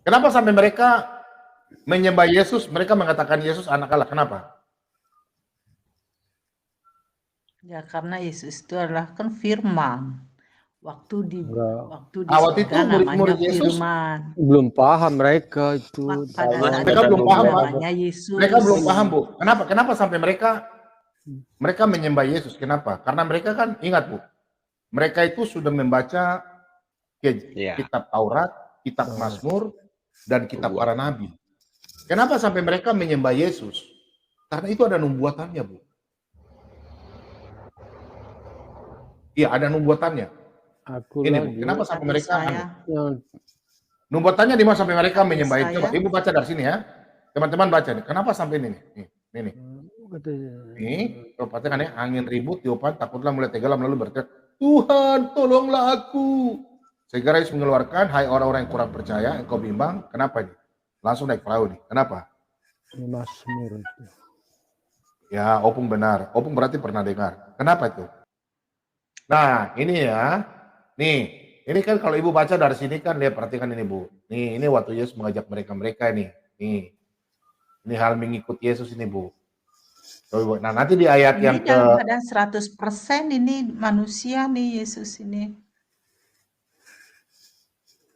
Kenapa sampai mereka menyembah Yesus, mereka mengatakan Yesus anak Allah? Kenapa? Ya karena Yesus itu adalah kan firman. Waktu di Waktu itu surga namanya murid-murid Yesus firman. belum paham mereka itu. Pada saat mereka itu belum paham, Pak. namanya Yesus. Mereka belum paham, Bu. Kenapa sampai mereka menyembah Yesus? Kenapa? Karena mereka kan ingat, Bu. Mereka itu sudah membaca kitab Taurat, kitab Mazmur, dan kitab para nabi. Kenapa sampai mereka menyembah Yesus? Karena itu ada nubuatannya, Bu. Iya, ada nubuatannya. Ini, Bu. Kenapa sampai mereka nubuatannya di mana sampai mereka menyembah Yesus? Coba Ibu baca dari sini ya. Teman-teman baca nih. Kenapa sampai ini nih? Ini. Nih, coba perhatikan ya. Angin ribut, tiupan, takutlah mulai tenggelam lalu berteriak, Tuhan, tolonglah aku. Segera Yesus mengeluarkan, hai orang-orang yang kurang percaya, engkau bimbang. Kenapa ini? Langsung naik perahu nih. Kenapa? Mazmur. Ya, Opung benar. Opung berarti pernah dengar. Kenapa itu? Nah, ini ya. Nih, ini kan kalau Ibu baca dari sini kan, lihat perhatikan ini, Bu. Nih, ini waktu Yesus mengajak mereka nih. Nih. Ini hal mengikut Yesus ini, Bu. Nah, nanti di ayat ini yang dalam keadaan 100% ini manusia nih Yesus ini.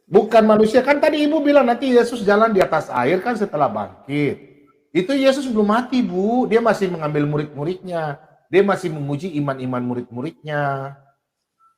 Bukan manusia, kan tadi Ibu bilang nanti Yesus jalan di atas air kan setelah bangkit. Itu Yesus belum mati, Bu. Dia masih mengambil murid-muridnya. Dia masih menguji iman-iman murid-muridnya.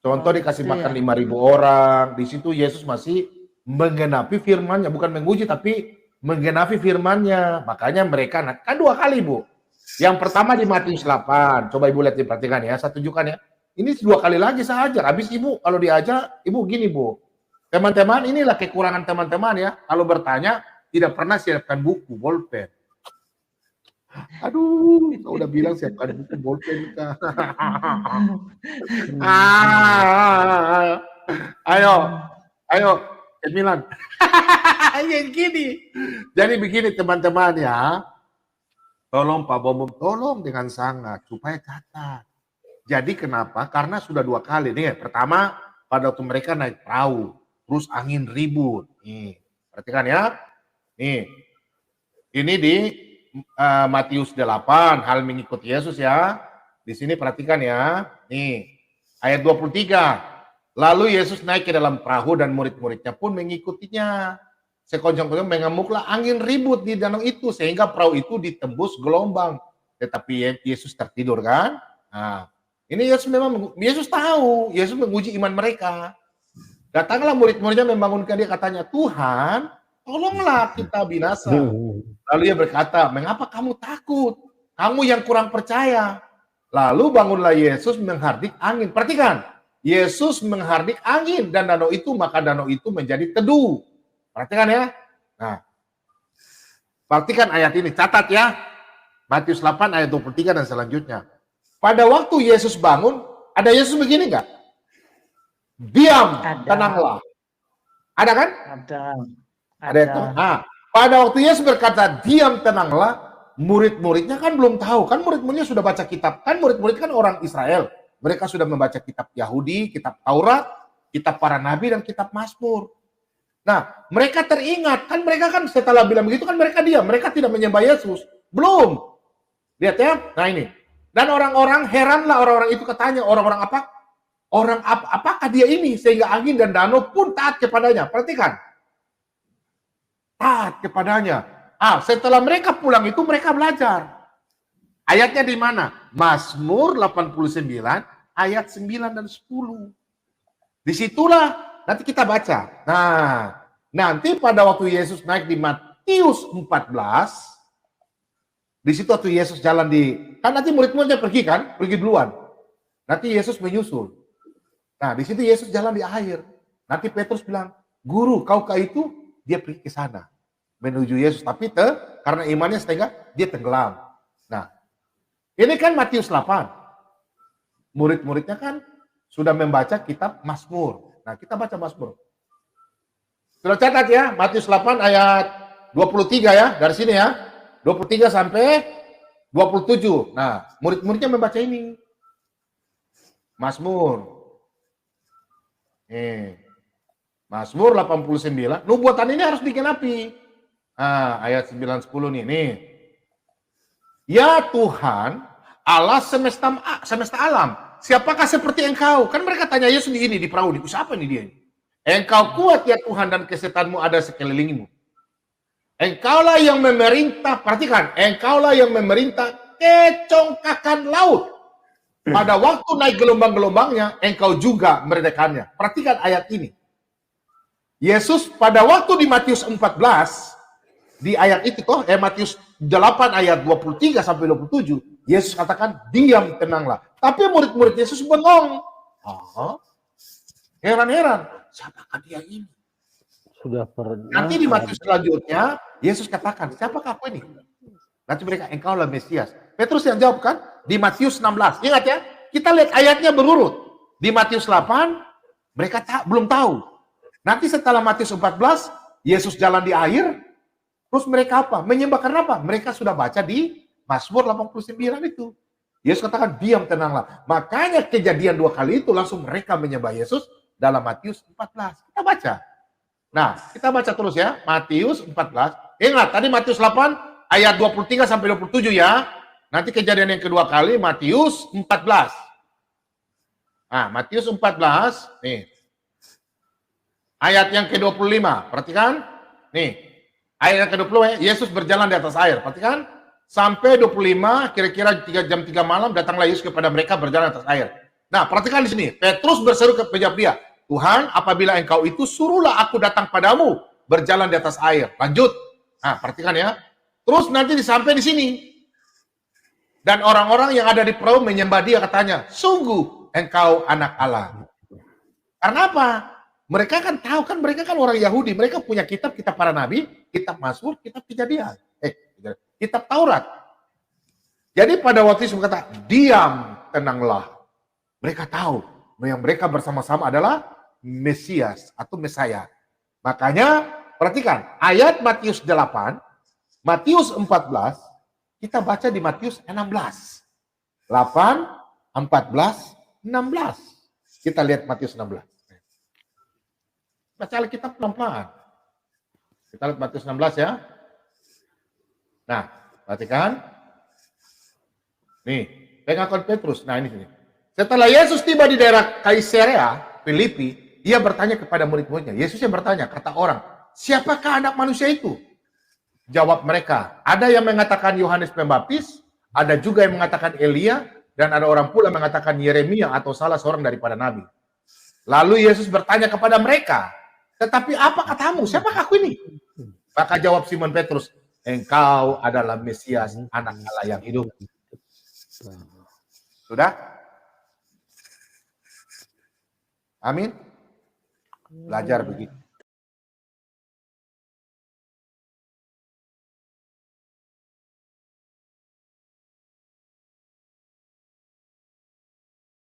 Contoh dikasih makan 5.000 orang. Di situ Yesus masih menggenapi firman-Nya, bukan menguji tapi menggenapi firman-Nya. Makanya mereka kan 2 kali, Bu. Yang pertama di Matius 8. Coba Ibu lihat, diperhatikan ya. Saya tunjukkan ya. Ini 2 kali lagi saya ajar. Habis Ibu kalau diajar, Ibu gini, Bu. Teman-teman, inilah kekurangan teman-teman ya. Kalau bertanya, tidak pernah siapkan buku, bolpen. Aduh, saya udah bilang siapkan buku, bolpen. Ayo, Emilan. Jadi begini teman-teman ya. Tolong Pak Bombom, tolong dengan sangat, supaya catat. Jadi kenapa? Karena sudah 2 kali. Nih, pertama, pada waktu mereka naik perahu. Terus angin ribut. Nih, perhatikan ya. Nih, ini di Matius 8, hal mengikut Yesus ya. Di sini perhatikan ya. Nih, ayat 23. Lalu Yesus naik ke dalam perahu dan murid-muridnya pun mengikutinya. Sekencang-kencang mengamuklah angin ribut di danau itu sehingga perahu itu ditembus gelombang. Tetapi Yesus tertidur kan? Nah, ini Yesus tahu, Yesus menguji iman mereka. Datanglah murid-muridnya membangunkan dia, katanya, Tuhan, tolonglah kita binasa. Lalu ia berkata, mengapa kamu takut? Kamu yang kurang percaya. Lalu bangunlah Yesus menghardik angin. Perhatikan, Yesus menghardik angin dan danau itu, maka danau itu menjadi teduh. Perhatikan ya. Nah, perhatikan ayat ini, catat ya. Matius 8 ayat 23 dan selanjutnya. Pada waktu Yesus bangun, ada Yesus begini enggak? Diam, tenanglah. Ada kan? Ada itu. Nah, pada waktu Yesus berkata diam, tenanglah, murid-muridnya kan belum tahu. Kan murid-muridnya sudah baca kitab. Kan murid-murid kan orang Israel. Mereka sudah membaca kitab Yahudi, kitab Taurat, kitab para nabi, dan kitab Mazmur. Nah, mereka teringat. Kan mereka kan setelah bilang begitu kan mereka diam. Mereka tidak menyembah Yesus. Belum. Lihat ya. Nah ini. Dan orang-orang heranlah, orang-orang itu katanya. Orang-orang apa? Apakah dia ini sehingga angin dan danau pun taat kepadanya? Perhatikan, taat kepadanya. Setelah mereka pulang itu mereka belajar. Ayatnya di mana? Mazmur 89 ayat 9 dan 10. Disitulah nanti kita baca. Nah, nanti pada waktu Yesus naik di Matius 14, di situ waktu Yesus jalan kan nanti murid-muridnya pergi duluan. Nanti Yesus menyusul. Nah, di situ Yesus jalan di air. Nanti Petrus bilang, Guru, kaukah itu? Dia pergi ke sana. Menuju Yesus. Tapi karena imannya setengah, dia tenggelam. Nah, ini kan Matius 8. Murid-muridnya kan sudah membaca kitab Mazmur. Nah, kita baca Mazmur. Sudah catat ya, Matius 8 ayat 23 ya, dari sini ya. 23 sampai 27. Nah, murid-muridnya membaca ini. Mazmur. Mazmur 89, nubuatan ini harus digenapi. Ayat 9-10 nih. Ya Tuhan, Allah semesta alam, siapakah seperti engkau? Kan mereka tanya Yesus di perahu, siapa nih dia? Engkau kuat ya Tuhan dan kesetanmu ada sekelilingmu. Engkaulah yang memerintah, perhatikan, engkaulah yang memerintah kecongkakan laut. Pada waktu naik gelombang-gelombangnya, engkau juga meredakannya. Perhatikan ayat ini. Yesus pada waktu di Matius 14, di ayat itu Matius 8 ayat 23 sampai 27, Yesus katakan, diam, tenanglah. Tapi murid-murid Yesus bengong. Heran-heran, siapakah dia ini? Sudah pernah. Nanti di Matius selanjutnya, Yesus katakan, siapakah aku ini? Nanti mereka, engkaulah Mesias. Petrus yang jawab kan, di Matius 16. Ingat ya, kita lihat ayatnya berurut. Di Matius 8, mereka belum tahu. Nanti setelah Matius 14, Yesus jalan di air, terus mereka apa? Menyembah karena apa? Mereka sudah baca di Mazmur 89 itu. Yesus katakan, diam, tenanglah. Makanya kejadian 2 kali itu langsung mereka menyembah Yesus dalam Matius 14. Kita baca. Nah, kita baca terus ya. Matius 14. Ingat, tadi Matius 8 ayat 23 sampai 27 ya. Nanti kejadian yang kedua kali Matius 14. Matius 14 nih. Ayat yang ke-25, perhatikan. Nih, ayat yang ke-25, Yesus berjalan di atas air. Perhatikan, sampai 25, kira-kira 3 malam, datanglah Yesus kepada mereka berjalan di atas air. Nah, perhatikan di sini. Petrus berseru menjawab dia, Tuhan, apabila engkau itu, suruhlah aku datang padamu, berjalan di atas air. Lanjut. Nah, perhatikan ya. Terus nanti sampai di sini. Dan orang-orang yang ada di perahu menyembah dia, katanya, sungguh engkau anak Allah. Karena apa? Mereka kan tahu, kan mereka kan orang Yahudi, mereka punya kitab para nabi, kitab Mazmur, kitab Kejadian, kitab Taurat. Jadi pada waktu itu berkata, diam, tenanglah. Mereka tahu yang mereka bersama-sama adalah Mesias atau Mesaya. Makanya perhatikan ayat Matius 8, Matius 14, kita baca di Matius 16. 8, 14, 16. Kita lihat Matius 16. Baca Alkitab pelan-pelan. Kita lihat Matius 16 ya. Nah, perhatikan. Nih, pengakuan Petrus. Nah, ini sini. Setelah Yesus tiba di daerah Kaisarea Filipi, ia bertanya kepada murid-muridnya. Yesus yang bertanya, kata orang, siapakah anak manusia itu? Jawab mereka, ada yang mengatakan Yohanes Pembaptis, ada juga yang mengatakan Elia, dan ada orang pula mengatakan Yeremia atau salah seorang daripada nabi. Lalu Yesus bertanya kepada mereka, tetapi apa katamu? Siapakah aku ini? Maka jawab Simon Petrus, engkau adalah Mesias, anak Allah yang hidup. Sudah? Amin. Belajar begitu.